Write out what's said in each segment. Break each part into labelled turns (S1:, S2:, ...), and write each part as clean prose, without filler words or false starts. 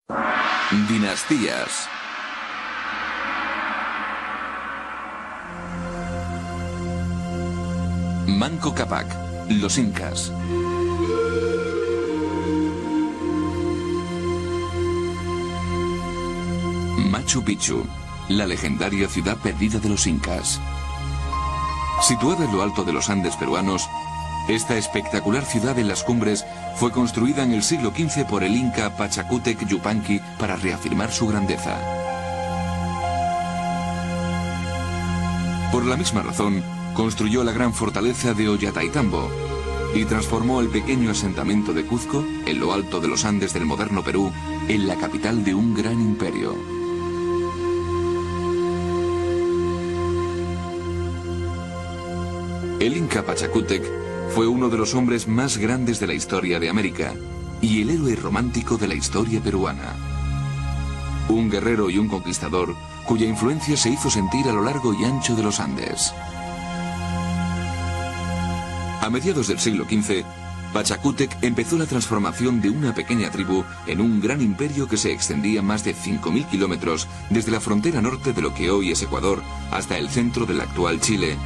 S1: Dinastías. Manco Cápac, los incas. Machu Picchu, la legendaria ciudad perdida de los incas. Situada en lo alto de los Andes peruanos, esta espectacular ciudad en las cumbres fue construida en el siglo XV por el inca Pachacútec Yupanqui para reafirmar su grandeza. Por la misma razón, construyó la gran fortaleza de Ollantaytambo y transformó el pequeño asentamiento de Cuzco, en lo alto de los Andes del moderno Perú, en la capital de un gran imperio. El inca Pachacútec fue uno de los hombres más grandes de la historia de América y el héroe romántico de la historia peruana. Un guerrero y un conquistador cuya influencia se hizo sentir a lo largo y ancho de los Andes. A mediados del siglo XV, Pachacútec empezó la transformación de una pequeña tribu en un gran imperio que se extendía más de 5.000 kilómetros desde la frontera norte de lo que hoy es Ecuador hasta el centro del actual Chile,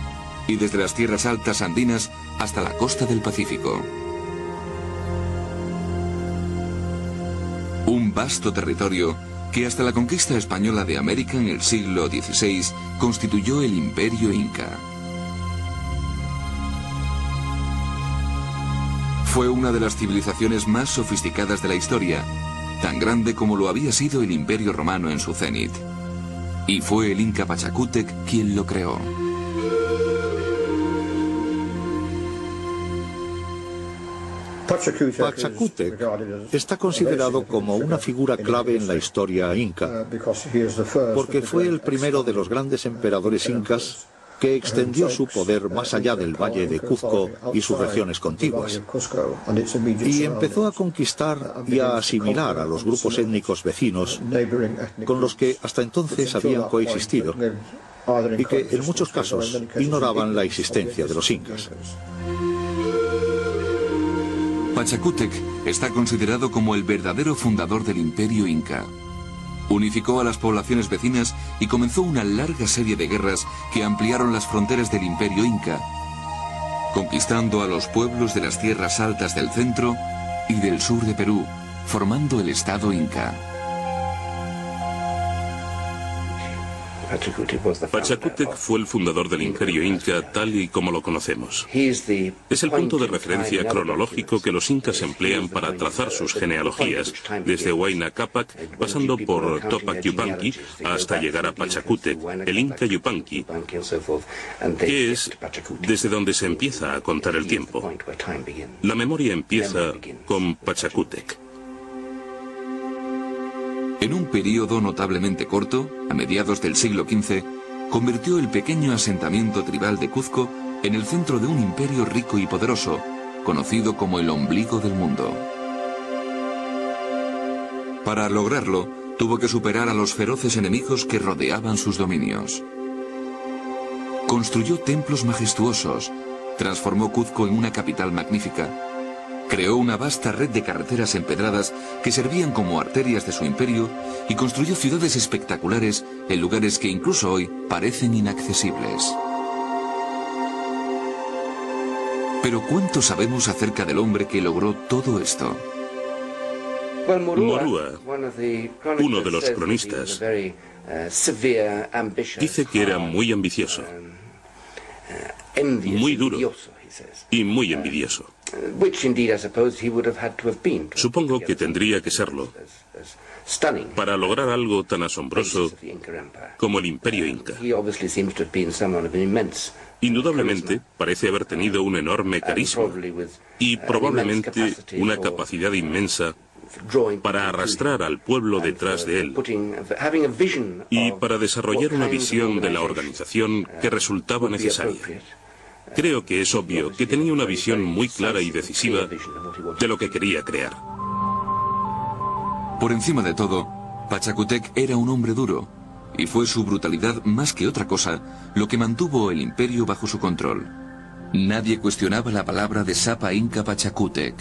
S1: y desde las tierras altas andinas hasta la costa del Pacífico. Un vasto territorio que hasta la conquista española de América en el siglo XVI constituyó el Imperio Inca. Fue una de las civilizaciones más sofisticadas de la historia, tan grande como lo había sido el Imperio Romano en su cenit. Y fue el inca Pachacútec quien lo creó.
S2: Pachacútec está considerado como una figura clave en la historia inca, porque fue el primero de los grandes emperadores incas que extendió su poder más allá del valle de Cuzco y sus regiones contiguas, y empezó a conquistar y a asimilar a los grupos étnicos vecinos con los que hasta entonces habían coexistido y que en muchos casos ignoraban la existencia de los incas.
S1: Pachacútec está considerado como el verdadero fundador del Imperio Inca. Unificó a las poblaciones vecinas y comenzó una larga serie de guerras que ampliaron las fronteras del Imperio Inca, conquistando a los pueblos de las tierras altas del centro y del sur de Perú, formando el Estado Inca.
S3: Pachacútec fue el fundador del Imperio Inca tal y como lo conocemos. Es el punto de referencia cronológico que los incas emplean para trazar sus genealogías, desde Huayna Cápac, pasando por Tupac Yupanqui, hasta llegar a Pachacútec, el Inca Yupanqui, que es desde donde se empieza a contar el tiempo. La memoria empieza con Pachacútec.
S1: En un período notablemente corto, a mediados del siglo XV, convirtió el pequeño asentamiento tribal de Cuzco en el centro de un imperio rico y poderoso, conocido como el ombligo del mundo. Para lograrlo, tuvo que superar a los feroces enemigos que rodeaban sus dominios. Construyó templos majestuosos, transformó Cuzco en una capital magnífica, creó una vasta red de carreteras empedradas que servían como arterias de su imperio y construyó ciudades espectaculares en lugares que incluso hoy parecen inaccesibles. Pero ¿cuánto sabemos acerca del hombre que logró todo esto?
S3: Morua, uno de los cronistas, dice que era muy ambicioso, muy duro y muy envidioso. Supongo que tendría que serlo para lograr algo tan asombroso como el Imperio Inca. Indudablemente parece haber tenido un enorme carisma y probablemente una capacidad inmensa para arrastrar al pueblo detrás de él y para desarrollar una visión de la organización que resultaba necesaria. Creo que es obvio que tenía una visión muy clara y decisiva de lo que quería crear.
S1: Por encima de todo, Pachacútec era un hombre duro, y fue su brutalidad más que otra cosa lo que mantuvo el imperio bajo su control. Nadie cuestionaba la palabra de Sapa Inca Pachacútec.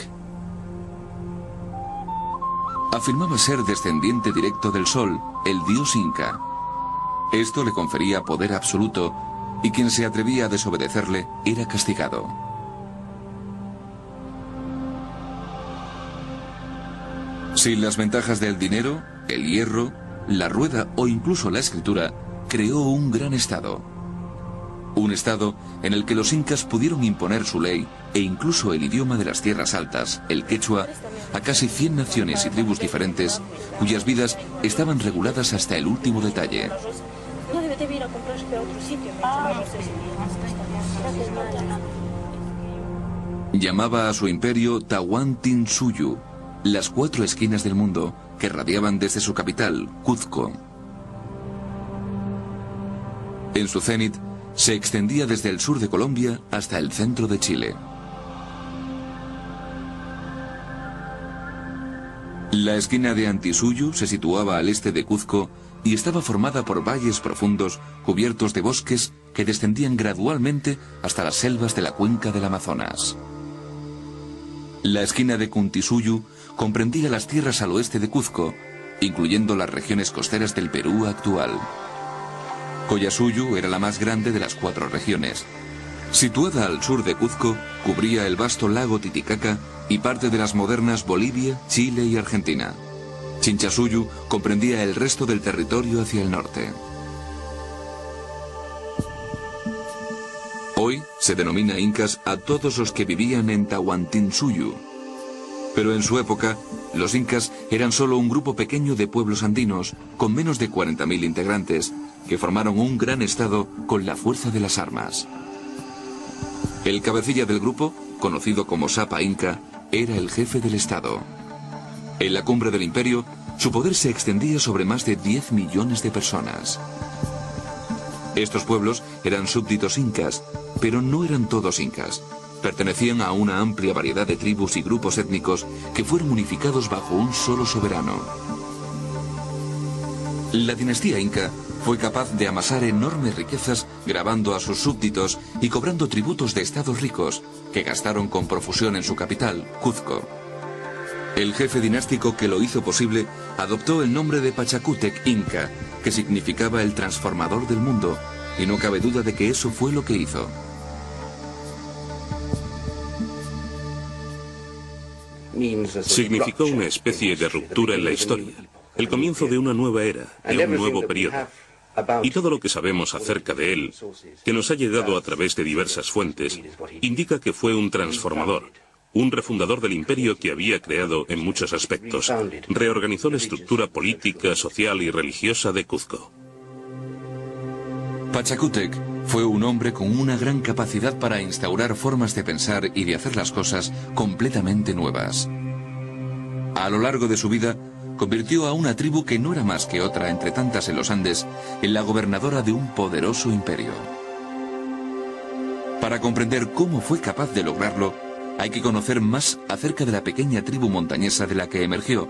S1: Afirmaba ser descendiente directo del Sol, el dios inca. Esto le confería poder absoluto y quien se atrevía a desobedecerle era castigado. Sin las ventajas del dinero, el hierro, la rueda o incluso la escritura, creó un gran estado. Un estado en el que los incas pudieron imponer su ley e incluso el idioma de las tierras altas, el quechua, a casi 100 naciones y tribus diferentes, cuyas vidas estaban reguladas hasta el último detalle. Llamaba a su imperio Tahuantinsuyu, las 4 esquinas del mundo, que radiaban desde su capital, Cuzco. En su cenit, se extendía desde el sur de Colombia hasta el centro de Chile. La esquina de Antisuyu se situaba al este de Cuzco y estaba formada por valles profundos cubiertos de bosques que descendían gradualmente hasta las selvas de la cuenca del Amazonas. La esquina de Cuntisuyu comprendía las tierras al oeste de Cuzco, incluyendo las regiones costeras del Perú actual. Collasuyu era la más grande de las 4 regiones. Situada al sur de Cuzco, cubría el vasto lago Titicaca y parte de las modernas Bolivia, Chile y Argentina. Chinchasuyu comprendía el resto del territorio hacia el norte. Hoy se denomina incas a todos los que vivían en Tahuantinsuyu. Pero en su época, los incas eran solo un grupo pequeño de pueblos andinos, con menos de 40.000 integrantes, que formaron un gran estado con la fuerza de las armas. El cabecilla del grupo, conocido como Sapa Inca, era el jefe del estado. En la cumbre del imperio, su poder se extendía sobre más de 10 millones de personas. Estos pueblos eran súbditos incas, pero no eran todos incas. Pertenecían a una amplia variedad de tribus y grupos étnicos que fueron unificados bajo un solo soberano. La dinastía inca fue capaz de amasar enormes riquezas grabando a sus súbditos y cobrando tributos de estados ricos que gastaron con profusión en su capital, Cuzco. El jefe dinástico que lo hizo posible adoptó el nombre de Pachacútec Inca, que significaba el transformador del mundo, y no cabe duda de que eso fue lo que hizo.
S3: Significó una especie de ruptura en la historia, el comienzo de una nueva era, de un nuevo periodo. Y todo lo que sabemos acerca de él, que nos ha llegado a través de diversas fuentes, indica que fue un transformador, un refundador del imperio que había creado en muchos aspectos. Reorganizó la estructura política, social y religiosa de Cuzco.
S1: Pachacútec fue un hombre con una gran capacidad para instaurar formas de pensar y de hacer las cosas completamente nuevas. A lo largo de su vida, convirtió a una tribu que no era más que otra entre tantas en los Andes en la gobernadora de un poderoso imperio. Para comprender cómo fue capaz de lograrlo, hay que conocer más acerca de la pequeña tribu montañesa de la que emergió,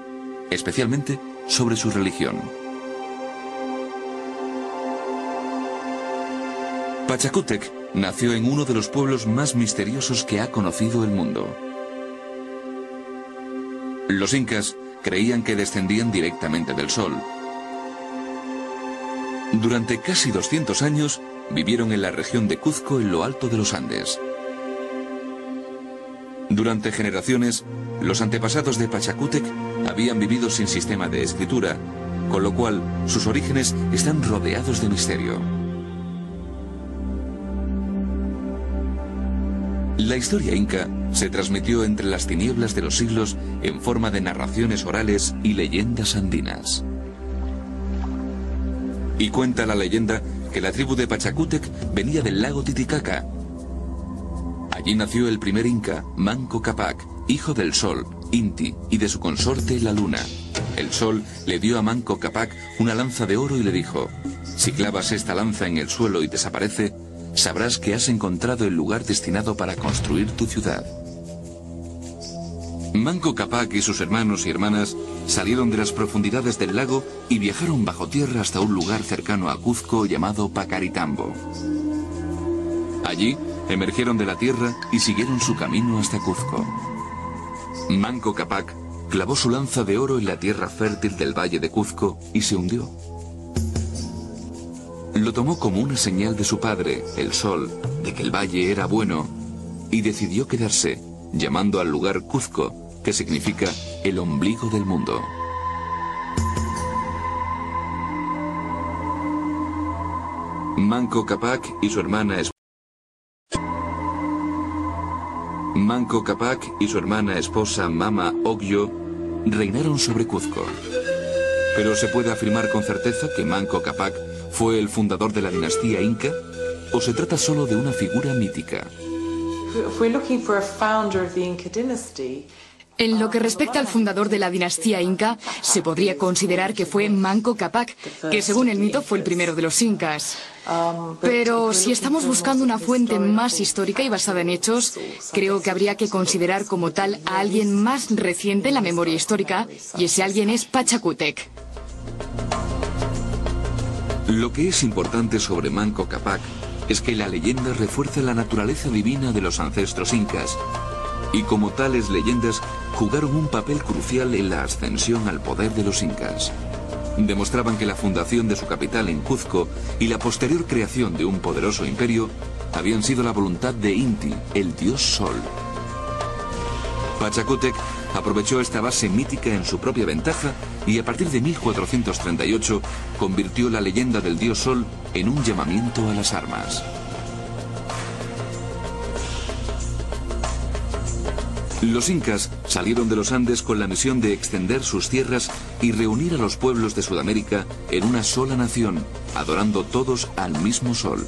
S1: especialmente sobre su religión. Pachacútec nació en uno de los pueblos más misteriosos que ha conocido el mundo. Los incas creían que descendían directamente del sol. Durante casi 200 años vivieron en la región de Cuzco en lo alto de los Andes. Durante generaciones, los antepasados de Pachacútec habían vivido sin sistema de escritura, con lo cual sus orígenes están rodeados de misterio. La historia inca se transmitió entre las tinieblas de los siglos en forma de narraciones orales y leyendas andinas. Y cuenta la leyenda que la tribu de Pachacútec venía del lago Titicaca. Allí nació el primer inca, Manco Cápac, hijo del sol, Inti, y de su consorte, la luna. El sol le dio a Manco Cápac una lanza de oro y le dijo: si clavas esta lanza en el suelo y desaparece, sabrás que has encontrado el lugar destinado para construir tu ciudad. Manco Cápac y sus hermanos y hermanas salieron de las profundidades del lago y viajaron bajo tierra hasta un lugar cercano a Cuzco llamado Pacaritambo. Allí emergieron de la tierra y siguieron su camino hasta Cuzco. Manco Cápac clavó su lanza de oro en la tierra fértil del valle de Cuzco y se hundió. Lo tomó como una señal de su padre, el sol, de que el valle era bueno, y decidió quedarse, llamando al lugar Cuzco, que significa el ombligo del mundo. Manco Cápac y su hermana esposa Mama Ogyo reinaron sobre Cuzco. Pero ¿se puede afirmar con certeza que Manco Cápac fue el fundador de la dinastía inca? ¿O se trata solo de una figura mítica?
S4: En lo que respecta al fundador de la dinastía inca, se podría considerar que fue Manco Cápac, que según el mito fue el primero de los incas. Pero si estamos buscando una fuente más histórica y basada en hechos, creo que habría que considerar como tal a alguien más reciente en la memoria histórica, y ese alguien es Pachacútec.
S1: Lo que es importante sobre Manco Cápac es que la leyenda refuerza la naturaleza divina de los ancestros incas, y como tales leyendas jugaron un papel crucial en la ascensión al poder de los incas. Demostraban que la fundación de su capital en Cuzco y la posterior creación de un poderoso imperio habían sido la voluntad de Inti, el dios sol. Pachacútec aprovechó esta base mítica en su propia ventaja y a partir de 1438 convirtió la leyenda del dios sol en un llamamiento a las armas. Los incas salieron de los Andes con la misión de extender sus tierras y reunir a los pueblos de Sudamérica en una sola nación, adorando todos al mismo sol.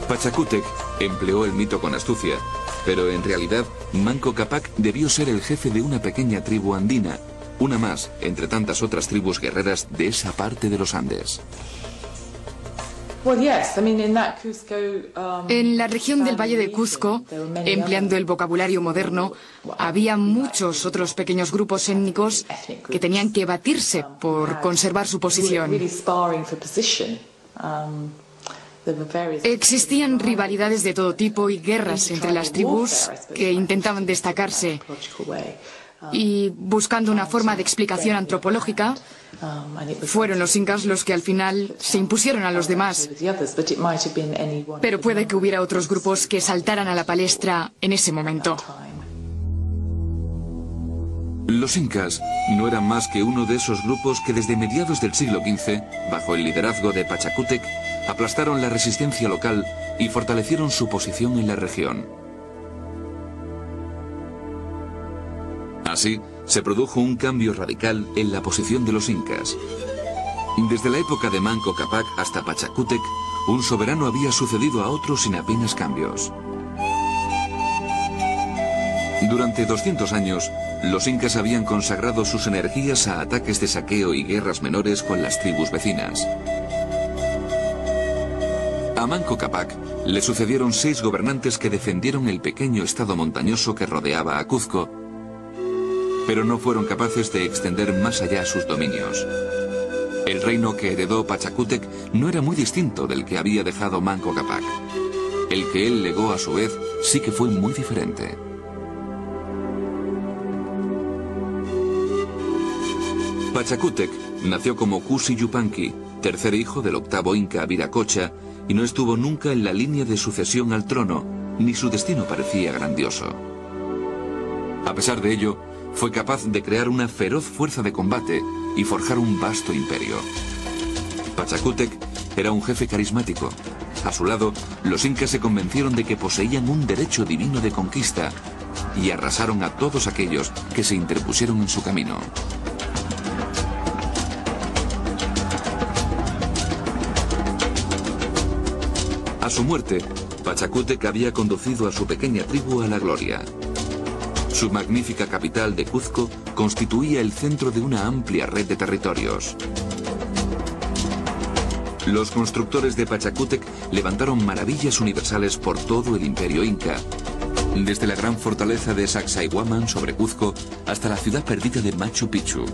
S1: Pachacútec empleó el mito con astucia, pero en realidad Manco Cápac debió ser el jefe de una pequeña tribu andina, una más entre tantas otras tribus guerreras de esa parte de los Andes.
S4: En la región del Valle de Cuzco, empleando el vocabulario moderno, había muchos otros pequeños grupos étnicos que tenían que batirse por conservar su posición. Existían rivalidades de todo tipo y guerras entre las tribus que intentaban destacarse. Y buscando una forma de explicación antropológica, fueron los incas los que al final se impusieron a los demás. Pero puede que hubiera otros grupos que saltaran a la palestra en ese momento.
S1: Los incas no eran más que uno de esos grupos que desde mediados del siglo XV, bajo el liderazgo de Pachacútec, aplastaron la resistencia local y fortalecieron su posición en la región. Así, se produjo un cambio radical en la posición de los incas. Desde la época de Manco Cápac hasta Pachacútec, un soberano había sucedido a otro sin apenas cambios. Durante 200 años, los incas habían consagrado sus energías a ataques de saqueo y guerras menores con las tribus vecinas. A Manco Cápac le sucedieron 6 gobernantes que defendieron el pequeño estado montañoso que rodeaba a Cuzco, pero no fueron capaces de extender más allá sus dominios. El reino que heredó Pachacútec no era muy distinto del que había dejado Manco Cápac. El que él legó a su vez sí que fue muy diferente. Pachacútec nació como Cusi Yupanqui, tercer hijo del octavo inca Viracocha, y no estuvo nunca en la línea de sucesión al trono, ni su destino parecía grandioso. A pesar de ello, fue capaz de crear una feroz fuerza de combate y forjar un vasto imperio. Pachacútec era un jefe carismático. A su lado, los incas se convencieron de que poseían un derecho divino de conquista y arrasaron a todos aquellos que se interpusieron en su camino. A su muerte, Pachacútec había conducido a su pequeña tribu a la gloria. Su magnífica capital de Cuzco constituía el centro de una amplia red de territorios. Los constructores de Pachacútec levantaron maravillas universales por todo el imperio inca, desde la gran fortaleza de Sacsayhuaman sobre Cuzco hasta la ciudad perdida de Machu Picchu.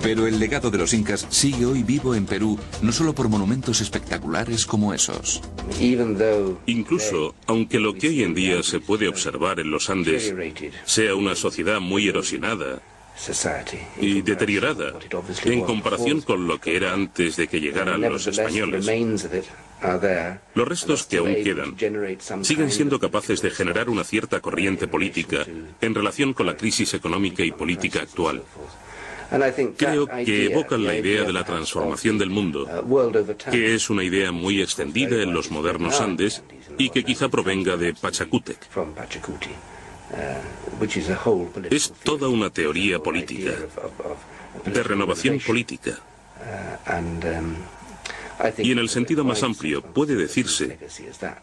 S1: Pero el legado de los incas sigue hoy vivo en Perú, no solo por monumentos espectaculares como esos.
S3: Incluso, aunque lo que hoy en día se puede observar en los Andes sea una sociedad muy erosionada y deteriorada en comparación con lo que era antes de que llegaran los españoles, los restos que aún quedan siguen siendo capaces de generar una cierta corriente política en relación con la crisis económica y política actual. Creo que evocan la idea de la transformación del mundo, que es una idea muy extendida en los modernos Andes y que quizá provenga de Pachacútec. Es toda una teoría política, de renovación política. Y en el sentido más amplio puede decirse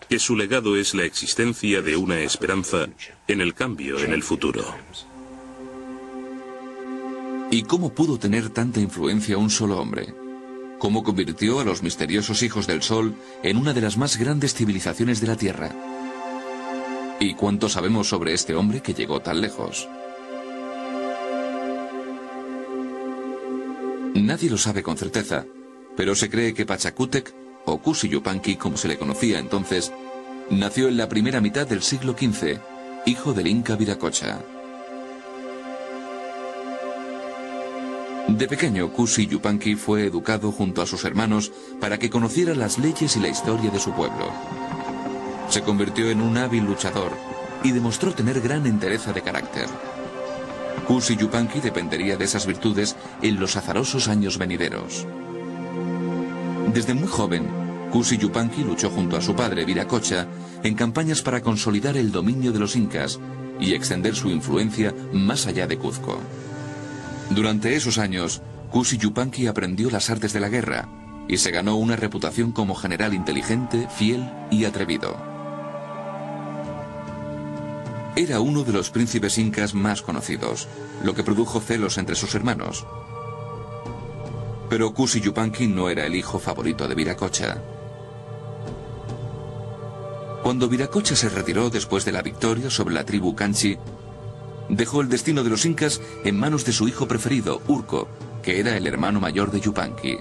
S3: que su legado es la existencia de una esperanza en el cambio en el futuro.
S1: ¿Y cómo pudo tener tanta influencia un solo hombre? ¿Cómo convirtió a los misteriosos hijos del Sol en una de las más grandes civilizaciones de la Tierra? ¿Y cuánto sabemos sobre este hombre que llegó tan lejos? Nadie lo sabe con certeza, pero se cree que Pachacútec, o Cusi Yupanqui como se le conocía entonces, nació en la primera mitad del siglo XV, hijo del Inca Viracocha. De pequeño, Cusi Yupanqui fue educado junto a sus hermanos para que conociera las leyes y la historia de su pueblo. Se convirtió en un hábil luchador y demostró tener gran entereza de carácter. Cusi Yupanqui dependería de esas virtudes en los azarosos años venideros. Desde muy joven, Cusi Yupanqui luchó junto a su padre Viracocha en campañas para consolidar el dominio de los incas y extender su influencia más allá de Cuzco. Durante esos años, Cusi Yupanqui aprendió las artes de la guerra y se ganó una reputación como general inteligente, fiel y atrevido. Era uno de los príncipes incas más conocidos, lo que produjo celos entre sus hermanos. Pero Cusi Yupanqui no era el hijo favorito de Viracocha. Cuando Viracocha se retiró después de la victoria sobre la tribu Canchi, dejó el destino de los incas en manos de su hijo preferido, Urco, que era el hermano mayor de Yupanqui.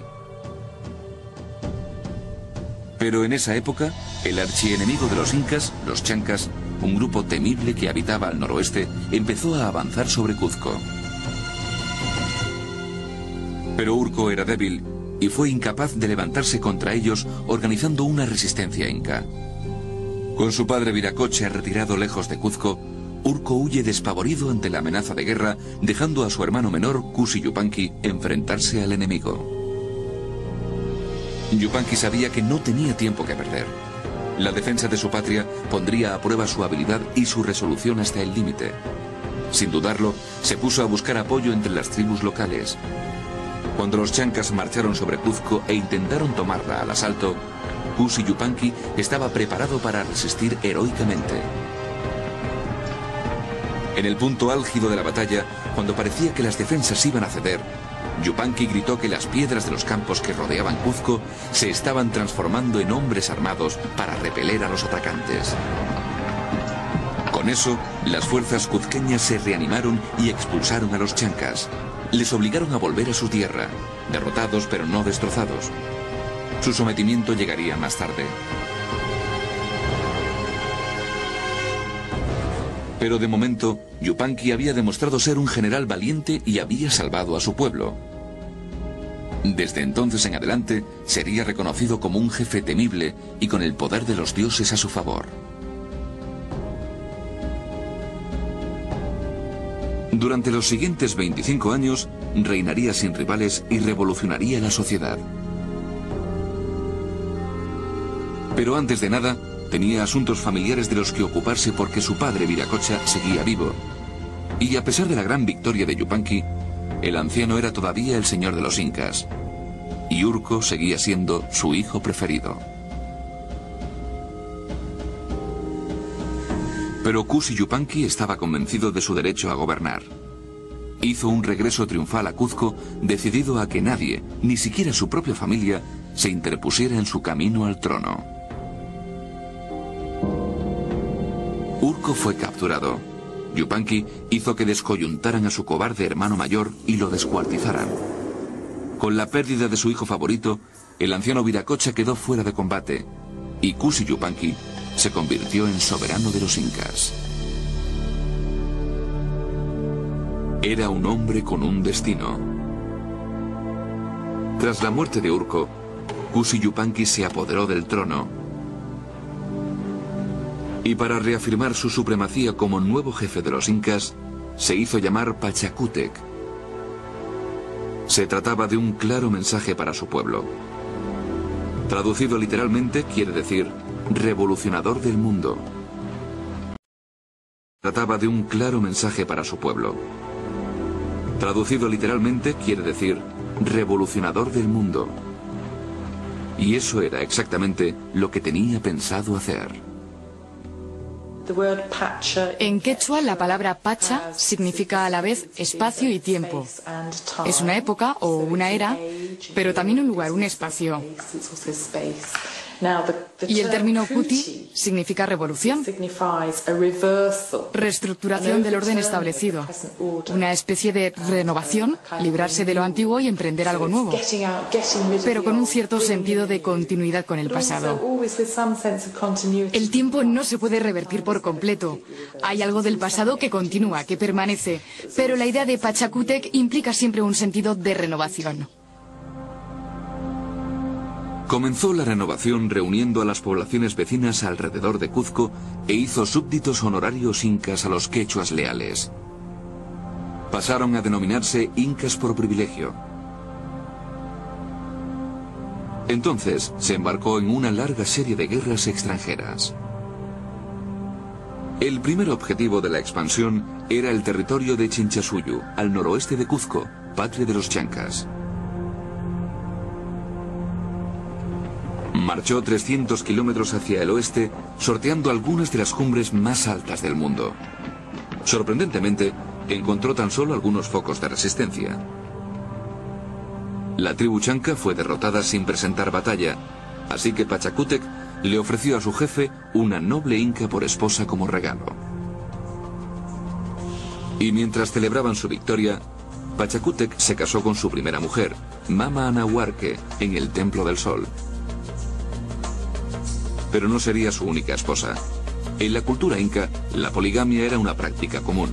S1: Pero en esa época, el archienemigo de los incas, los chancas, un grupo temible que habitaba al noroeste, empezó a avanzar sobre Cuzco. Pero Urco era débil y fue incapaz de levantarse contra ellos organizando una resistencia inca. Con su padre Viracocha retirado lejos de Cuzco, Urco huye despavorido ante la amenaza de guerra, dejando a su hermano menor, Cusi Yupanqui, enfrentarse al enemigo. Yupanqui sabía que no tenía tiempo que perder. La defensa de su patria pondría a prueba su habilidad y su resolución hasta el límite. Sin dudarlo, se puso a buscar apoyo entre las tribus locales. Cuando los chancas marcharon sobre Cuzco e intentaron tomarla al asalto, Cusi Yupanqui estaba preparado para resistir heroicamente. En el punto álgido de la batalla, cuando parecía que las defensas iban a ceder, Yupanqui gritó que las piedras de los campos que rodeaban Cuzco se estaban transformando en hombres armados para repeler a los atacantes. Con eso, las fuerzas cuzqueñas se reanimaron y expulsaron a los chancas. Les obligaron a volver a su tierra, derrotados pero no destrozados. Su sometimiento llegaría más tarde. Pero de momento, Yupanqui había demostrado ser un general valiente y había salvado a su pueblo. Desde entonces en adelante, sería reconocido como un jefe temible y con el poder de los dioses a su favor. Durante los siguientes 25 años, reinaría sin rivales y revolucionaría la sociedad. Pero antes de nada, tenía asuntos familiares de los que ocuparse porque su padre Viracocha seguía vivo. Y a pesar de la gran victoria de Yupanqui, el anciano era todavía el señor de los incas. Y Urco seguía siendo su hijo preferido. Pero Cusi Yupanqui estaba convencido de su derecho a gobernar. Hizo un regreso triunfal a Cuzco, decidido a que nadie, ni siquiera su propia familia, se interpusiera en su camino al trono. Urco fue capturado. Yupanqui hizo que descoyuntaran a su cobarde hermano mayor y lo descuartizaran. Con la pérdida de su hijo favorito, el anciano Viracocha quedó fuera de combate y Cusi Yupanqui se convirtió en soberano de los incas. Era un hombre con un destino. Tras la muerte de Urco, Cusi Yupanqui se apoderó del trono y para reafirmar su supremacía como nuevo jefe de los incas, se hizo llamar Pachacútec. Se trataba de un claro mensaje para su pueblo. Traducido literalmente quiere decir revolucionador del mundo. Trataba de un claro mensaje para su pueblo. Traducido literalmente quiere decir revolucionador del mundo. Y eso era exactamente lo que tenía pensado hacer.
S4: En quechua, la palabra pacha significa a la vez espacio y tiempo. Es una época o una era, pero también un lugar, un espacio. Y el término kuti significa revolución, reestructuración del orden establecido, una especie de renovación, librarse de lo antiguo y emprender algo nuevo, pero con un cierto sentido de continuidad con el pasado. El tiempo no se puede revertir por completo. Hay algo del pasado que continúa, que permanece, pero la idea de Pachacútec implica siempre un sentido de renovación.
S1: Comenzó la renovación reuniendo a las poblaciones vecinas alrededor de Cuzco e hizo súbditos honorarios incas a los quechuas leales. Pasaron a denominarse incas por privilegio. Entonces se embarcó en una larga serie de guerras extranjeras. El primer objetivo de la expansión era el territorio de Chinchasuyu, al noroeste de Cuzco, patria de los chancas. Marchó 300 kilómetros hacia el oeste, sorteando algunas de las cumbres más altas del mundo. Sorprendentemente, encontró tan solo algunos focos de resistencia. La tribu chanca fue derrotada sin presentar batalla, así que Pachacútec le ofreció a su jefe una noble inca por esposa como regalo. Y mientras celebraban su victoria, Pachacútec se casó con su primera mujer, Mama Anahuarque, en el Templo del Sol. Pero no sería su única esposa. En la cultura inca, la poligamia era una práctica común.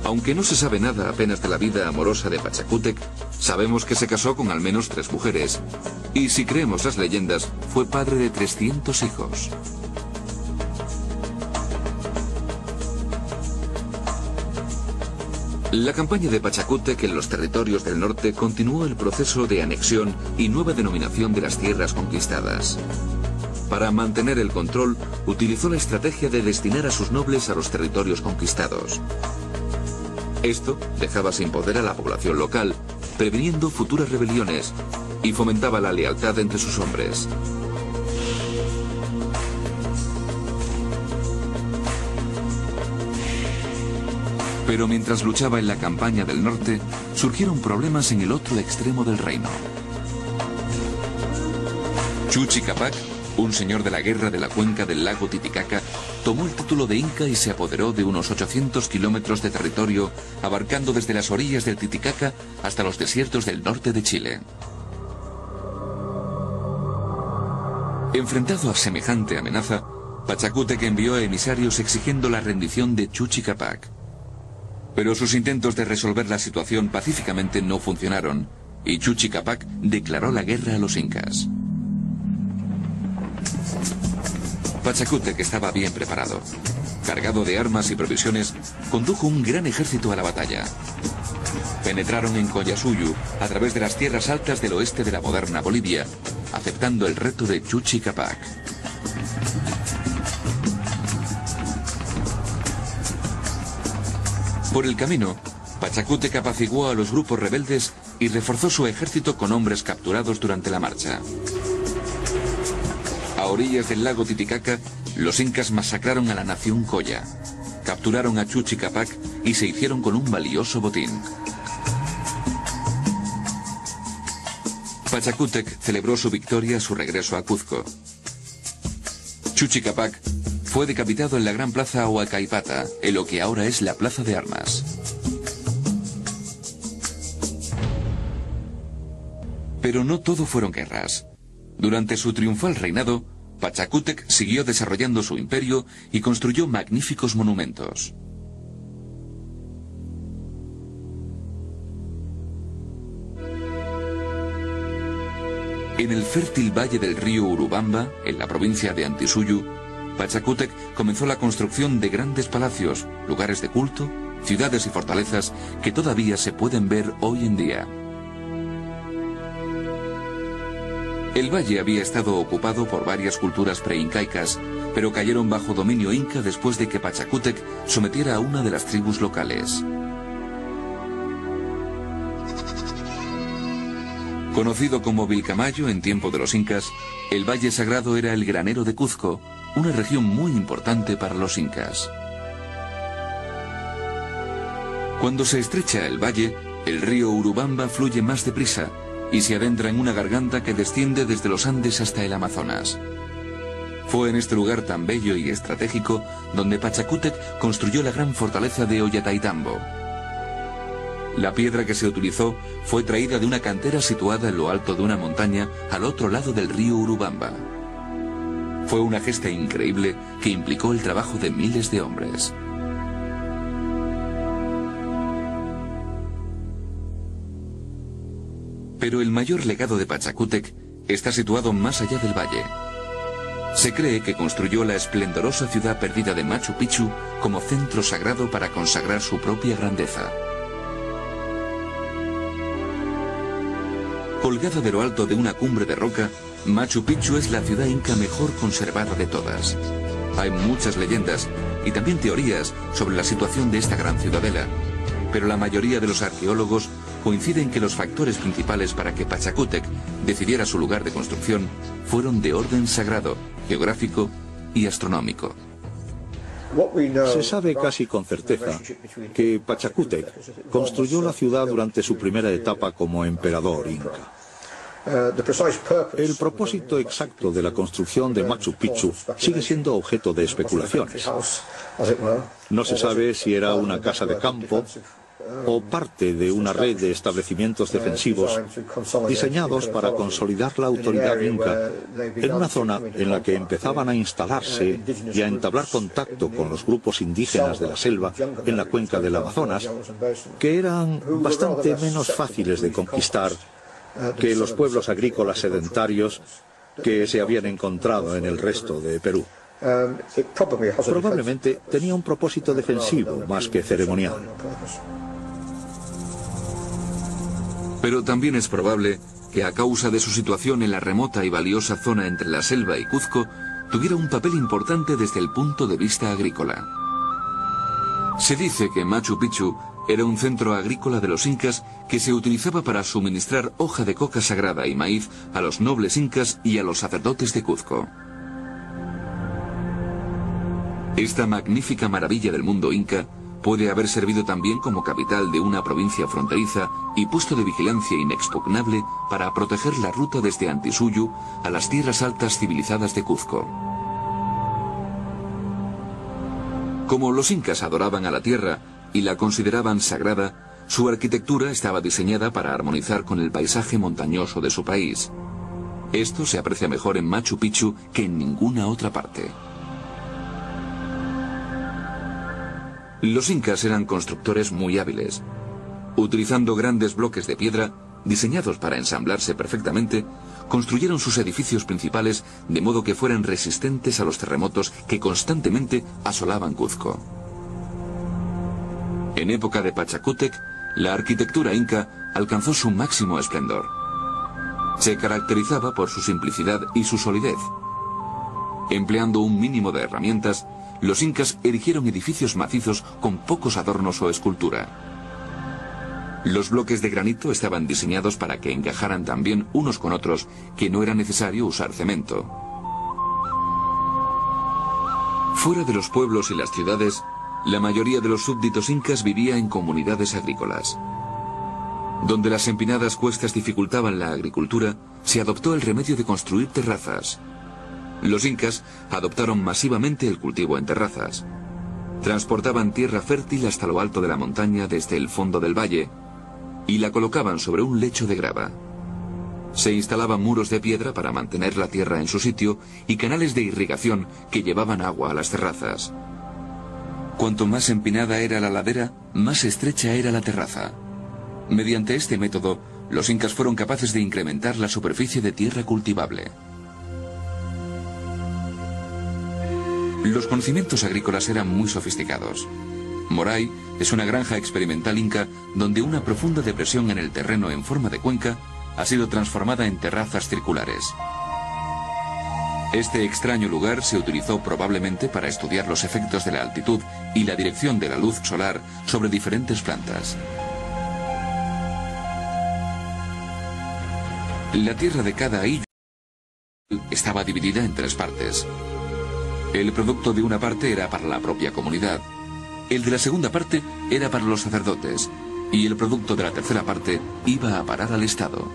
S1: Aunque no se sabe nada apenas de la vida amorosa de Pachacútec, sabemos que se casó con al menos 3 mujeres, y si creemos las leyendas, fue padre de 300 hijos. La campaña de Pachacútec en los territorios del norte continuó el proceso de anexión y nueva denominación de las tierras conquistadas. Para mantener el control, utilizó la estrategia de destinar a sus nobles a los territorios conquistados. Esto dejaba sin poder a la población local, previniendo futuras rebeliones, y fomentaba la lealtad entre sus hombres. Pero mientras luchaba en la campaña del norte, surgieron problemas en el otro extremo del reino. Chuchi Capac, un señor de la guerra de la cuenca del lago Titicaca, tomó el título de inca y se apoderó de unos 800 kilómetros de territorio, abarcando desde las orillas del Titicaca hasta los desiertos del norte de Chile. Enfrentado a semejante amenaza, Pachacútec envió a emisarios exigiendo la rendición de Chuchi Capac. Pero sus intentos de resolver la situación pacíficamente no funcionaron, y Chuchi Capac declaró la guerra a los incas. Pachacútec estaba bien preparado. Cargado de armas y provisiones, condujo un gran ejército a la batalla. Penetraron en Collasuyu, a través de las tierras altas del oeste de la moderna Bolivia, aceptando el reto de Chuchi Capac. Por el camino, Pachacútec apaciguó a los grupos rebeldes y reforzó su ejército con hombres capturados durante la marcha. A orillas del lago Titicaca, los incas masacraron a la nación Colla, capturaron a Chuchi Capac y se hicieron con un valioso botín. Pachacútec celebró su victoria a su regreso a Cuzco. Chuchi Capac fue decapitado en la gran plaza Huacaipata, en lo que ahora es la plaza de armas. Pero no todo fueron guerras. Durante su triunfal reinado, Pachacútec siguió desarrollando su imperio y construyó magníficos monumentos. En el fértil valle del río Urubamba, en la provincia de Antisuyu, Pachacútec comenzó la construcción de grandes palacios, lugares de culto, ciudades y fortalezas que todavía se pueden ver hoy en día. El valle había estado ocupado por varias culturas preincaicas, pero cayeron bajo dominio inca después de que Pachacútec sometiera a una de las tribus locales. Conocido como Vilcamayo en tiempo de los incas, el Valle Sagrado era el granero de Cuzco, una región muy importante para los incas. Cuando se estrecha el valle, el río Urubamba fluye más deprisa y se adentra en una garganta que desciende desde los Andes hasta el Amazonas. Fue en este lugar tan bello y estratégico donde Pachacútec construyó la gran fortaleza de Ollantaytambo. La piedra que se utilizó fue traída de una cantera situada en lo alto de una montaña al otro lado del río Urubamba. Fue una gesta increíble que implicó el trabajo de miles de hombres. Pero el mayor legado de Pachacútec está situado más allá del valle. Se cree que construyó la esplendorosa ciudad perdida de Machu Picchu como centro sagrado para consagrar su propia grandeza. Colgada de lo alto de una cumbre de roca, Machu Picchu es la ciudad inca mejor conservada de todas. Hay muchas leyendas y también teorías sobre la situación de esta gran ciudadela, pero la mayoría de los arqueólogos coinciden que los factores principales para que Pachacútec decidiera su lugar de construcción fueron de orden sagrado, geográfico y astronómico.
S2: Se sabe casi con certeza que Pachacútec construyó la ciudad durante su primera etapa como emperador inca. El propósito exacto de la construcción de Machu Picchu sigue siendo objeto de especulaciones. No se sabe si era una casa de campo o parte de una red de establecimientos defensivos diseñados para consolidar la autoridad inca en una zona en la que empezaban a instalarse y a entablar contacto con los grupos indígenas de la selva en la cuenca del Amazonas, que eran bastante menos fáciles de conquistar que los pueblos agrícolas sedentarios que se habían encontrado en el resto de Perú. Probablemente tenía un propósito defensivo más que ceremonial.
S1: Pero también es probable que a causa de su situación en la remota y valiosa zona entre la selva y Cuzco, tuviera un papel importante desde el punto de vista agrícola. Se dice que Machu Picchu era un centro agrícola de los incas que se utilizaba para suministrar hoja de coca sagrada y maíz a los nobles incas y a los sacerdotes de Cuzco. Esta magnífica maravilla del mundo inca puede haber servido también como capital de una provincia fronteriza y puesto de vigilancia inexpugnable para proteger la ruta desde Antisuyu a las tierras altas civilizadas de Cuzco. Como los incas adoraban a la tierra y la consideraban sagrada, su arquitectura estaba diseñada para armonizar con el paisaje montañoso de su país. Esto se aprecia mejor en Machu Picchu que en ninguna otra parte. Los incas eran constructores muy hábiles. Utilizando grandes bloques de piedra, diseñados para ensamblarse perfectamente, construyeron sus edificios principales de modo que fueran resistentes a los terremotos que constantemente asolaban Cuzco. En época de Pachacútec, la arquitectura inca alcanzó su máximo esplendor. Se caracterizaba por su simplicidad y su solidez. Empleando un mínimo de herramientas, los incas erigieron edificios macizos con pocos adornos o escultura. Los bloques de granito estaban diseñados para que encajaran tan bien unos con otros que no era necesario usar cemento. Fuera de los pueblos y las ciudades, la mayoría de los súbditos incas vivía en comunidades agrícolas. Donde las empinadas cuestas dificultaban la agricultura, se adoptó el remedio de construir terrazas. Los incas adoptaron masivamente el cultivo en terrazas. Transportaban tierra fértil hasta lo alto de la montaña desde el fondo del valle y la colocaban sobre un lecho de grava. Se instalaban muros de piedra para mantener la tierra en su sitio y canales de irrigación que llevaban agua a las terrazas. Cuanto más empinada era la ladera, más estrecha era la terraza. Mediante este método, los incas fueron capaces de incrementar la superficie de tierra cultivable. Los conocimientos agrícolas eran muy sofisticados. Moray es una granja experimental inca donde una profunda depresión en el terreno en forma de cuenca ha sido transformada en terrazas circulares. Este extraño lugar se utilizó probablemente para estudiar los efectos de la altitud y la dirección de la luz solar sobre diferentes plantas. La tierra de cada ayllu estaba dividida en 3 partes. El producto de una parte era para la propia comunidad, el de la segunda parte era para los sacerdotes y el producto de la tercera parte iba a parar al Estado.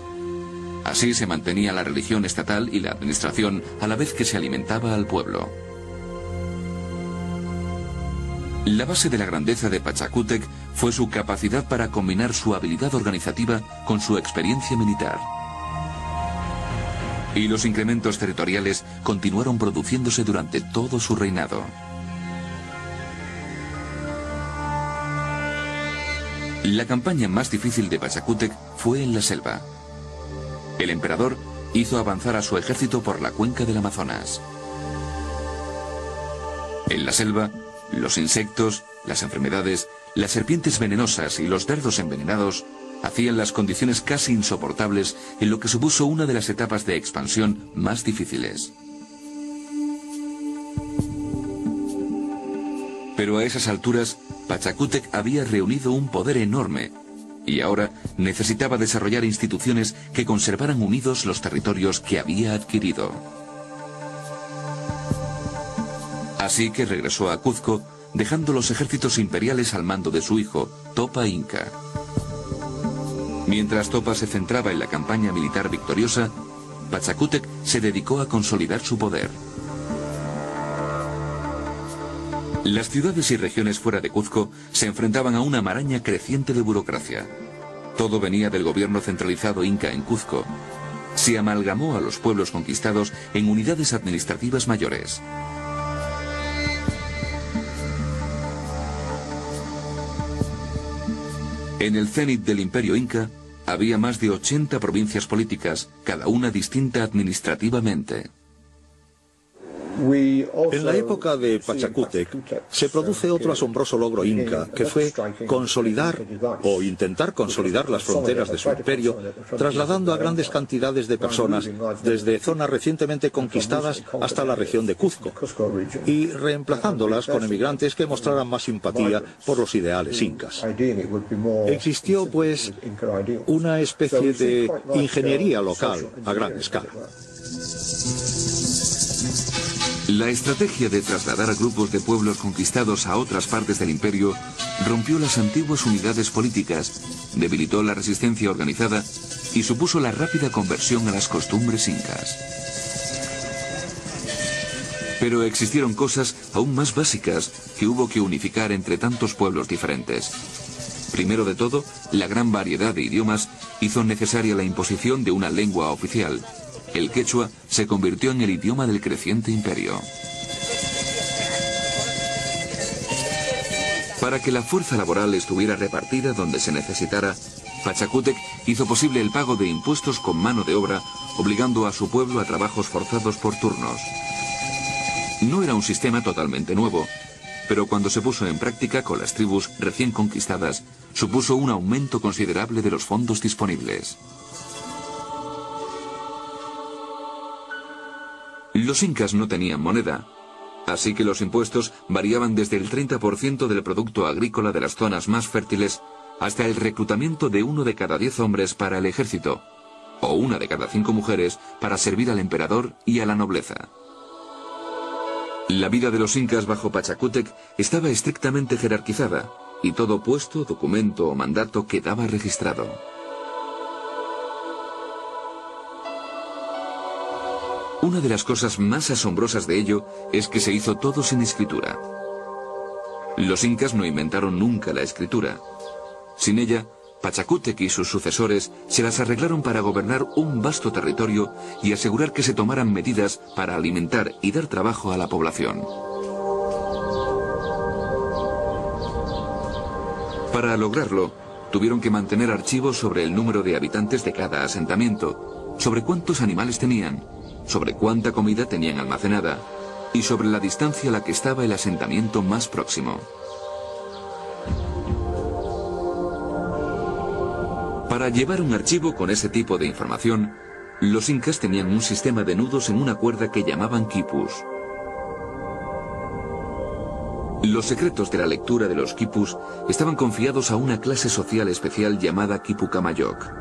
S1: Así se mantenía la religión estatal y la administración a la vez que se alimentaba al pueblo. La base de la grandeza de Pachacútec fue su capacidad para combinar su habilidad organizativa con su experiencia militar. Y los incrementos territoriales continuaron produciéndose durante todo su reinado. La campaña más difícil de Pachacútec fue en la selva. El emperador hizo avanzar a su ejército por la cuenca del Amazonas. En la selva, los insectos, las enfermedades, las serpientes venenosas y los dardos envenenados hacían las condiciones casi insoportables en lo que supuso una de las etapas de expansión más difíciles. Pero a esas alturas, Pachacútec había reunido un poder enorme y ahora necesitaba desarrollar instituciones que conservaran unidos los territorios que había adquirido. Así que regresó a Cuzco, dejando los ejércitos imperiales al mando de su hijo, Topa Inca. Mientras Topa se centraba en la campaña militar victoriosa, Pachacútec se dedicó a consolidar su poder. Las ciudades y regiones fuera de Cuzco se enfrentaban a una maraña creciente de burocracia. Todo venía del gobierno centralizado inca en Cuzco. Se amalgamó a los pueblos conquistados en unidades administrativas mayores. En el cénit del Imperio Inca había más de 80 provincias políticas, cada una distinta administrativamente.
S2: En la época de Pachacútec se produce otro asombroso logro inca, que fue consolidar o intentar consolidar las fronteras de su imperio, trasladando a grandes cantidades de personas desde zonas recientemente conquistadas hasta la región de Cuzco, y reemplazándolas con emigrantes que mostraran más simpatía por los ideales incas. Existió, pues, una especie de ingeniería local a gran escala.
S1: La estrategia de trasladar a grupos de pueblos conquistados a otras partes del imperio rompió las antiguas unidades políticas, debilitó la resistencia organizada y supuso la rápida conversión a las costumbres incas. Pero existieron cosas aún más básicas que hubo que unificar entre tantos pueblos diferentes. Primero de todo, la gran variedad de idiomas hizo necesaria la imposición de una lengua oficial. El quechua se convirtió en el idioma del creciente imperio. Para que la fuerza laboral estuviera repartida donde se necesitara, Pachacútec hizo posible el pago de impuestos con mano de obra, obligando a su pueblo a trabajos forzados por turnos. No era un sistema totalmente nuevo, pero cuando se puso en práctica con las tribus recién conquistadas, supuso un aumento considerable de los fondos disponibles. Los incas no tenían moneda, así que los impuestos variaban desde el 30% del producto agrícola de las zonas más fértiles hasta el reclutamiento de 1 de cada 10 hombres para el ejército, o 1 de cada 5 mujeres para servir al emperador y a la nobleza. La vida de los incas bajo Pachacútec estaba estrictamente jerarquizada, y todo puesto, documento o mandato quedaba registrado. Una de las cosas más asombrosas de ello es que se hizo todo sin escritura. Los incas no inventaron nunca la escritura. Sin ella, Pachacútec y sus sucesores se las arreglaron para gobernar un vasto territorio y asegurar que se tomaran medidas para alimentar y dar trabajo a la población. Para lograrlo, tuvieron que mantener archivos sobre el número de habitantes de cada asentamiento, sobre cuántos animales tenían, sobre cuánta comida tenían almacenada y sobre la distancia a la que estaba el asentamiento más próximo. Para llevar un archivo con ese tipo de información, los incas tenían un sistema de nudos en una cuerda que llamaban quipus. Los secretos de la lectura de los quipus estaban confiados a una clase social especial llamada Quipucamayoc.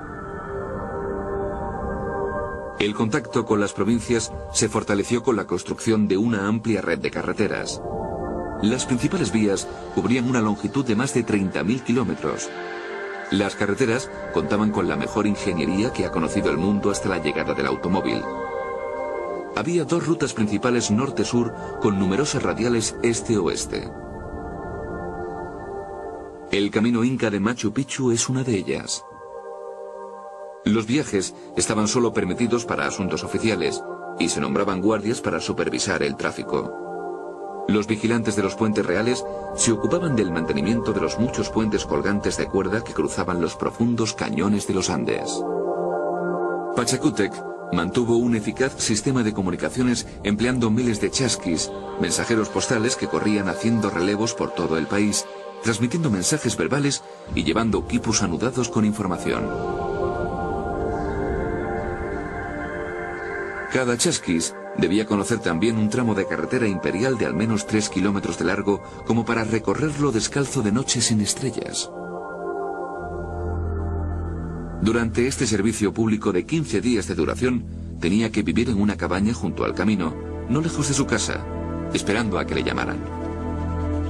S1: El contacto con las provincias se fortaleció con la construcción de una amplia red de carreteras. Las principales vías cubrían una longitud de más de 30.000 kilómetros. Las carreteras contaban con la mejor ingeniería que ha conocido el mundo hasta la llegada del automóvil. Había dos rutas principales norte-sur con numerosas radiales este-oeste. El camino inca de Machu Picchu es una de ellas. Los viajes estaban solo permitidos para asuntos oficiales y se nombraban guardias para supervisar el tráfico. Los vigilantes de los puentes reales se ocupaban del mantenimiento de los muchos puentes colgantes de cuerda que cruzaban los profundos cañones de los Andes. Pachacútec mantuvo un eficaz sistema de comunicaciones empleando miles de chasquis, mensajeros postales que corrían haciendo relevos por todo el país, transmitiendo mensajes verbales y llevando quipus anudados con información. Cada chasquis debía conocer también un tramo de carretera imperial de al menos 3 kilómetros de largo como para recorrerlo descalzo de noche sin estrellas. Durante este servicio público de 15 días de duración, tenía que vivir en una cabaña junto al camino, no lejos de su casa, esperando a que le llamaran.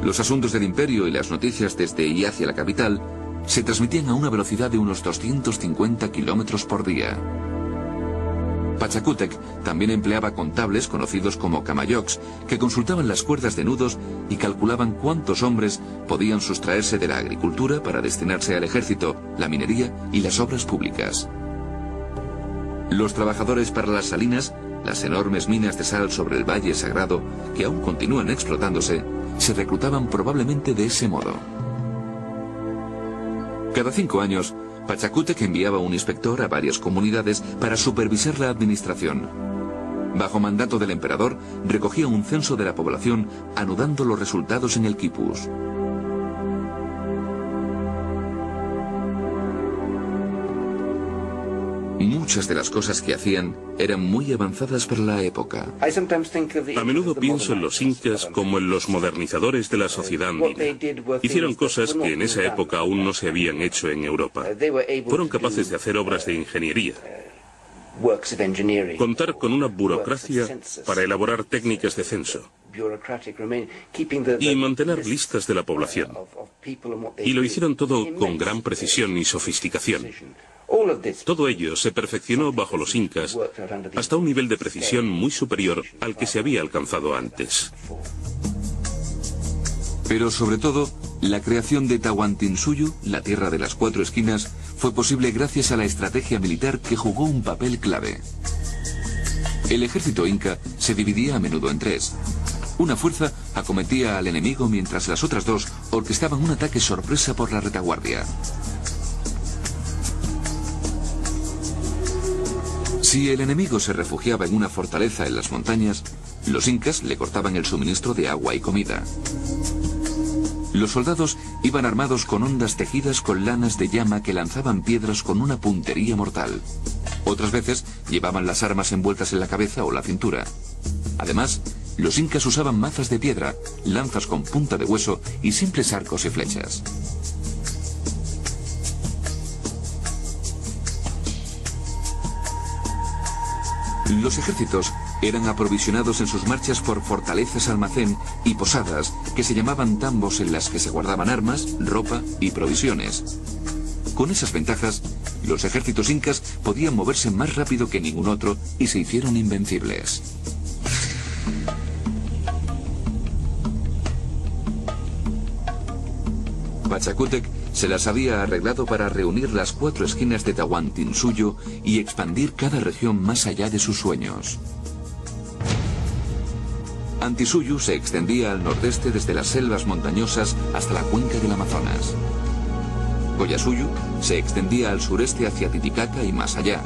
S1: Los asuntos del imperio y las noticias desde y hacia la capital se transmitían a una velocidad de unos 250 kilómetros por día. Pachacútec también empleaba contables conocidos como camayocs, que consultaban las cuerdas de nudos y calculaban cuántos hombres podían sustraerse de la agricultura para destinarse al ejército, la minería y las obras públicas. Los trabajadores para las salinas, las enormes minas de sal sobre el Valle Sagrado, que aún continúan explotándose, se reclutaban probablemente de ese modo. Cada 5 años, Pachacútec enviaba un inspector a varias comunidades para supervisar la administración. Bajo mandato del emperador, recogía un censo de la población, anudando los resultados en el quipus. Muchas de las cosas que hacían eran muy avanzadas para la época.
S3: A menudo pienso en los incas como en los modernizadores de la sociedad andina. Hicieron cosas que en esa época aún no se habían hecho en Europa. Fueron capaces de hacer obras de ingeniería, contar con una burocracia para elaborar técnicas de censo y mantener listas de la población. Y lo hicieron todo con gran precisión y sofisticación. Todo ello se perfeccionó bajo los incas hasta un nivel de precisión muy superior al que se había alcanzado antes.
S1: Pero sobre todo, la creación de Tahuantinsuyo, la tierra de las 4 esquinas, fue posible gracias a la estrategia militar que jugó un papel clave. El ejército inca se dividía a menudo en 3. Una fuerza acometía al enemigo mientras las otras 2 orquestaban un ataque sorpresa por la retaguardia. Si el enemigo se refugiaba en una fortaleza en las montañas, los incas le cortaban el suministro de agua y comida. Los soldados iban armados con hondas tejidas con lanas de llama que lanzaban piedras con una puntería mortal. Otras veces llevaban las armas envueltas en la cabeza o la cintura. Además, los incas usaban mazas de piedra, lanzas con punta de hueso y simples arcos y flechas. Los ejércitos eran aprovisionados en sus marchas por fortalezas almacén y posadas que se llamaban tambos en las que se guardaban armas, ropa y provisiones. Con esas ventajas, los ejércitos incas podían moverse más rápido que ningún otro y se hicieron invencibles. Pachacútec se las había arreglado para reunir las 4 esquinas de Tahuantinsuyo y expandir cada región más allá de sus sueños. Antisuyu se extendía al nordeste desde las selvas montañosas hasta la cuenca del Amazonas. Goyasuyu se extendía al sureste hacia Titicaca y más allá.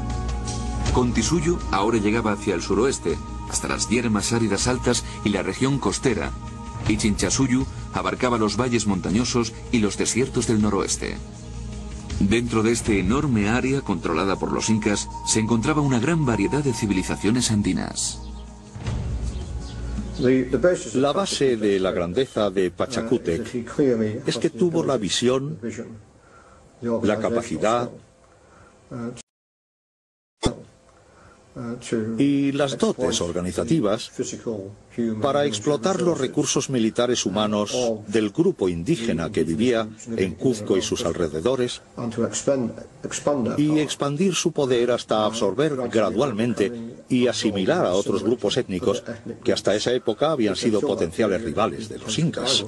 S1: Contisuyu ahora llegaba hacia el suroeste, hasta las yermas áridas altas y la región costera, y Chinchasuyu abarcaba los valles montañosos y los desiertos del noroeste. Dentro de este enorme área controlada por los incas se encontraba una gran variedad de civilizaciones andinas.
S2: La base de la grandeza de Pachacútec es que tuvo la visión, la capacidad y las dotes organizativas para explotar los recursos militares humanos del grupo indígena que vivía en Cuzco y sus alrededores y expandir su poder hasta absorber gradualmente y asimilar a otros grupos étnicos que hasta esa época habían sido potenciales rivales de los incas.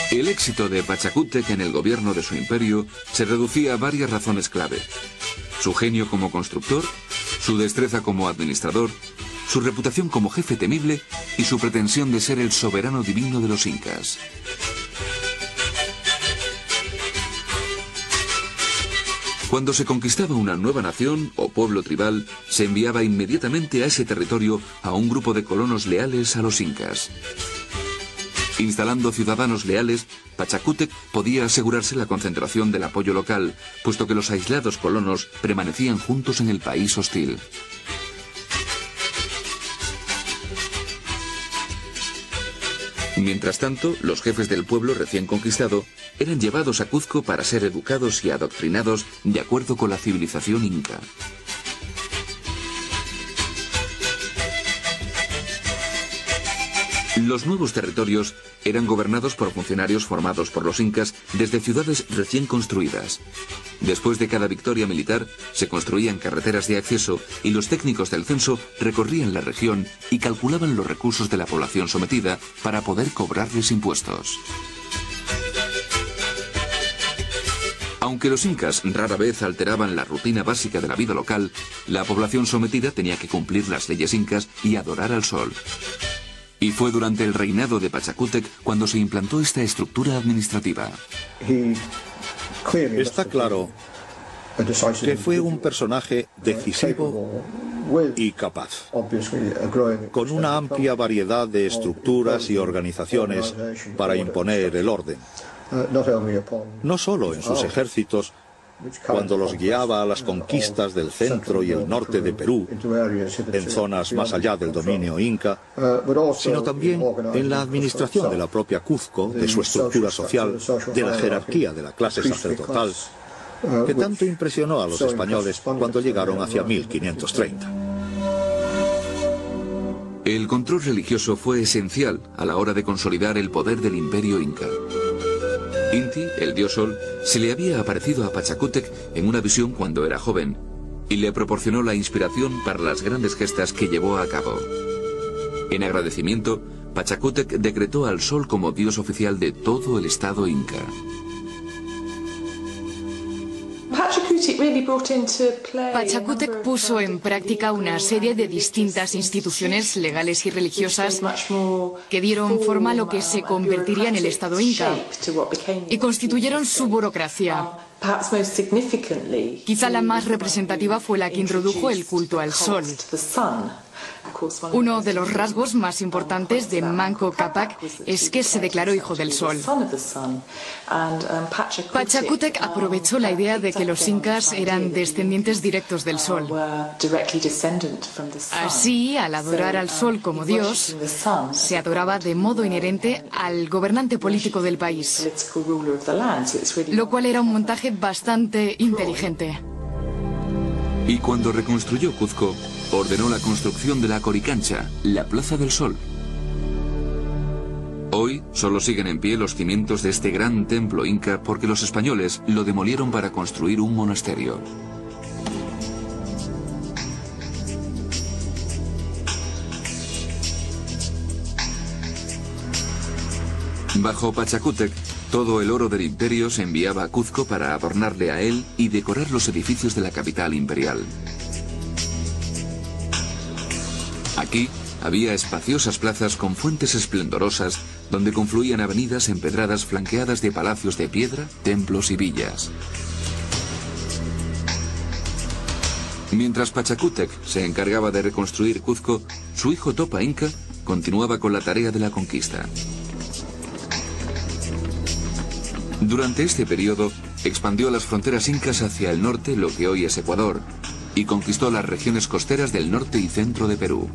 S1: El éxito de Pachacútec en el gobierno de su imperio se reducía a varias razones clave: su genio como constructor, su destreza como administrador, su reputación como jefe temible y su pretensión de ser el soberano divino de los incas. Cuando se conquistaba una nueva nación o pueblo tribal, se enviaba inmediatamente a ese territorio a un grupo de colonos leales a los incas. Instalando ciudadanos leales, Pachacútec podía asegurarse la concentración del apoyo local, puesto que los aislados colonos permanecían juntos en el país hostil. Mientras tanto, los jefes del pueblo recién conquistado eran llevados a Cuzco para ser educados y adoctrinados de acuerdo con la civilización inca. Los nuevos territorios eran gobernados por funcionarios formados por los incas desde ciudades recién construidas. Después de cada victoria militar, se construían carreteras de acceso y los técnicos del censo recorrían la región y calculaban los recursos de la población sometida para poder cobrarles impuestos. Aunque los incas rara vez alteraban la rutina básica de la vida local, la población sometida tenía que cumplir las leyes incas y adorar al sol. Y fue durante el reinado de Pachacútec cuando se implantó esta estructura administrativa.
S2: Está claro que fue un personaje decisivo y capaz, con una amplia variedad de estructuras y organizaciones para imponer el orden, no solo en sus ejércitos, cuando los guiaba a las conquistas del centro y el norte de Perú, en zonas más allá del dominio inca, sino también en la administración de la propia Cuzco, de su estructura social, de la jerarquía de la clase sacerdotal, que tanto impresionó a los españoles cuando llegaron hacia 1530.
S1: El control religioso fue esencial a la hora de consolidar el poder del imperio inca. Inti, el dios Sol, se le había aparecido a Pachacútec en una visión cuando era joven y le proporcionó la inspiración para las grandes gestas que llevó a cabo. En agradecimiento, Pachacútec decretó al Sol como dios oficial de todo el estado inca.
S4: Pachacútec puso en práctica una serie de distintas instituciones legales y religiosas que dieron forma a lo que se convertiría en el Estado inca y constituyeron su burocracia. Quizá la más representativa fue la que introdujo el culto al sol. Uno de los rasgos más importantes de Manco Cápac es que se declaró hijo del sol. Pachacútec aprovechó la idea de que los incas eran descendientes directos del sol. Así, al adorar al sol como dios, se adoraba de modo inherente al gobernante político del país, lo cual era un montaje bastante inteligente.
S1: Y cuando reconstruyó Cuzco, ordenó la construcción de la Coricancha, la Plaza del Sol. Hoy solo siguen en pie los cimientos de este gran templo inca porque los españoles lo demolieron para construir un monasterio. Bajo Pachacútec, todo el oro del imperio se enviaba a Cuzco para adornarle a él y decorar los edificios de la capital imperial. Aquí había espaciosas plazas con fuentes esplendorosas donde confluían avenidas empedradas flanqueadas de palacios de piedra, templos y villas. Mientras Pachacútec se encargaba de reconstruir Cuzco, su hijo Topa Inca continuaba con la tarea de la conquista. Durante este periodo, expandió las fronteras incas hacia el norte, lo que hoy es Ecuador, y conquistó las regiones costeras del norte y centro de Perú.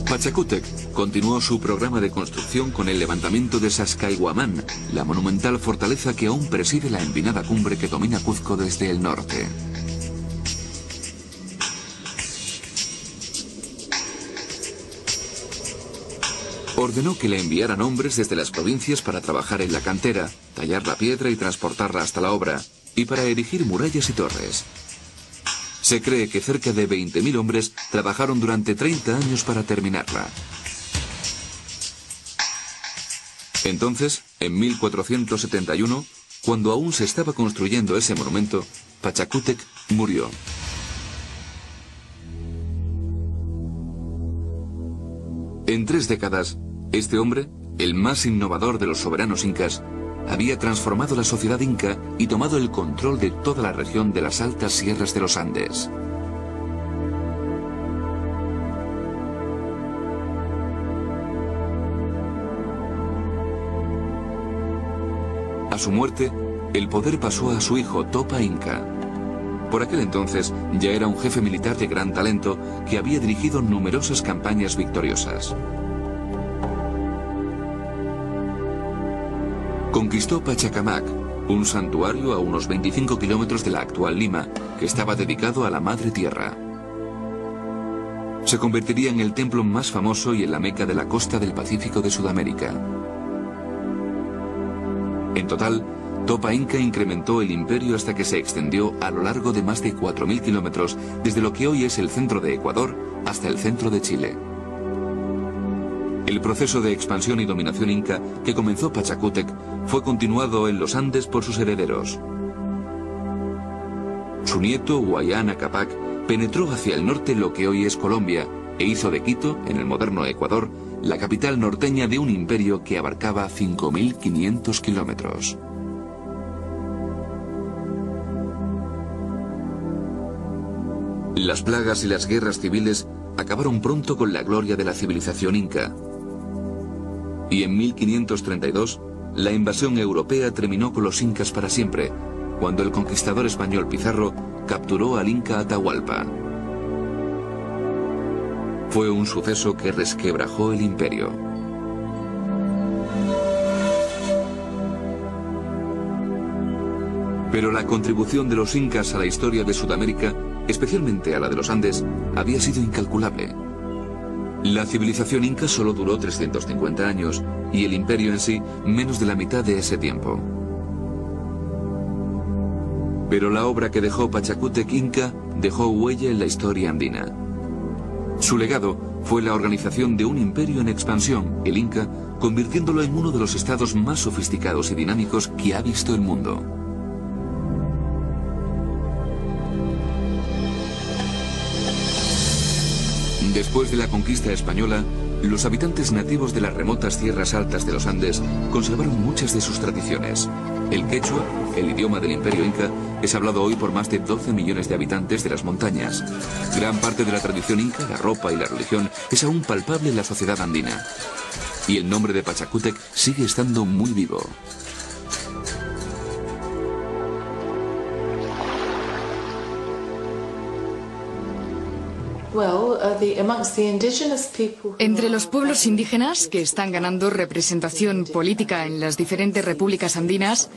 S1: Pachacútec continuó su programa de construcción con el levantamiento de Sacsayhuamán, la monumental fortaleza que aún preside la empinada cumbre que domina Cuzco desde el norte. Ordenó que le enviaran hombres desde las provincias para trabajar en la cantera, tallar la piedra y transportarla hasta la obra, y para erigir murallas y torres. Se cree que cerca de 20.000 hombres trabajaron durante 30 años para terminarla. Entonces, en 1471, cuando aún se estaba construyendo ese monumento, Pachacútec murió. En 3 décadas, este hombre, el más innovador de los soberanos incas, había transformado la sociedad inca y tomado el control de toda la región de las altas sierras de los Andes. A su muerte, el poder pasó a su hijo Topa Inca. Por aquel entonces ya era un jefe militar de gran talento que había dirigido numerosas campañas victoriosas. Conquistó Pachacamac, un santuario a unos 25 kilómetros de la actual Lima, que estaba dedicado a la Madre Tierra. Se convertiría en el templo más famoso y en la meca de la costa del Pacífico de Sudamérica. En total, Topa Inca incrementó el imperio hasta que se extendió a lo largo de más de 4.000 kilómetros, desde lo que hoy es el centro de Ecuador hasta el centro de Chile. El proceso de expansión y dominación inca que comenzó Pachacútec fue continuado en los Andes por sus herederos. Su nieto, Huayana Capac, penetró hacia el norte lo que hoy es Colombia e hizo de Quito, en el moderno Ecuador, la capital norteña de un imperio que abarcaba 5.500 kilómetros. Las plagas y las guerras civiles acabaron pronto con la gloria de la civilización inca. Y en 1532, la invasión europea terminó con los incas para siempre, cuando el conquistador español Pizarro capturó al inca Atahualpa. Fue un suceso que resquebrajó el imperio. Pero la contribución de los incas a la historia de Sudamérica, especialmente a la de los Andes, había sido incalculable. La civilización inca solo duró 350 años y el imperio en sí menos de la mitad de ese tiempo. Pero la obra que dejó Pachacútec Inca dejó huella en la historia andina. Su legado fue la organización de un imperio en expansión, el Inca, convirtiéndolo en uno de los estados más sofisticados y dinámicos que ha visto el mundo. Después de la conquista española, los habitantes nativos de las remotas tierras altas de los Andes conservaron muchas de sus tradiciones. El quechua, el idioma del imperio inca, es hablado hoy por más de 12 millones de habitantes de las montañas. Gran parte de la tradición inca, la ropa y la religión es aún palpable en la sociedad andina. Y el nombre de Pachacútec sigue estando muy vivo.
S4: Entre los pueblos indígenas que están ganando representación política en las diferentes repúblicas andinas,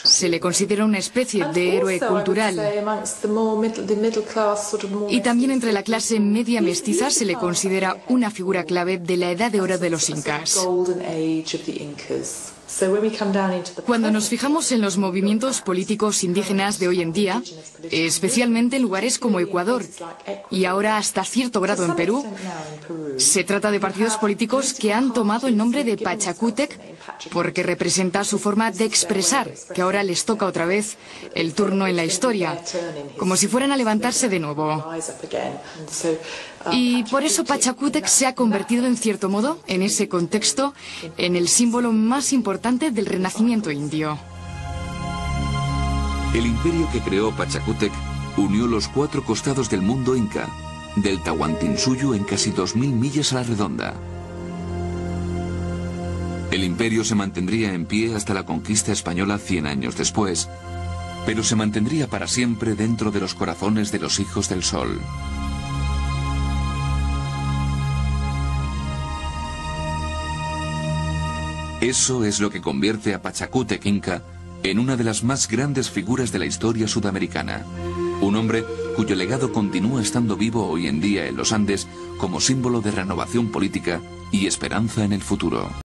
S4: se le considera una especie de héroe cultural. Y también entre la clase media mestiza se le considera una figura clave de la edad de oro de los incas. Cuando nos fijamos en los movimientos políticos indígenas de hoy en día, especialmente en lugares como Ecuador y ahora hasta cierto grado en Perú, se trata de partidos políticos que han tomado el nombre de Pachacútec porque representa su forma de expresar, que ahora les toca otra vez el turno en la historia, como si fueran a levantarse de nuevo. Y por eso Pachacútec se ha convertido en cierto modo, en ese contexto, en el símbolo más importante del renacimiento indio.
S1: El imperio que creó Pachacútec unió los 4 costados del mundo inca, del Tahuantinsuyo en casi 2000 millas a la redonda. El imperio se mantendría en pie hasta la conquista española 100 años después, pero se mantendría para siempre dentro de los corazones de los hijos del sol. Eso es lo que convierte a Pachacútec Inca en una de las más grandes figuras de la historia sudamericana. Un hombre cuyo legado continúa estando vivo hoy en día en los Andes como símbolo de renovación política y esperanza en el futuro.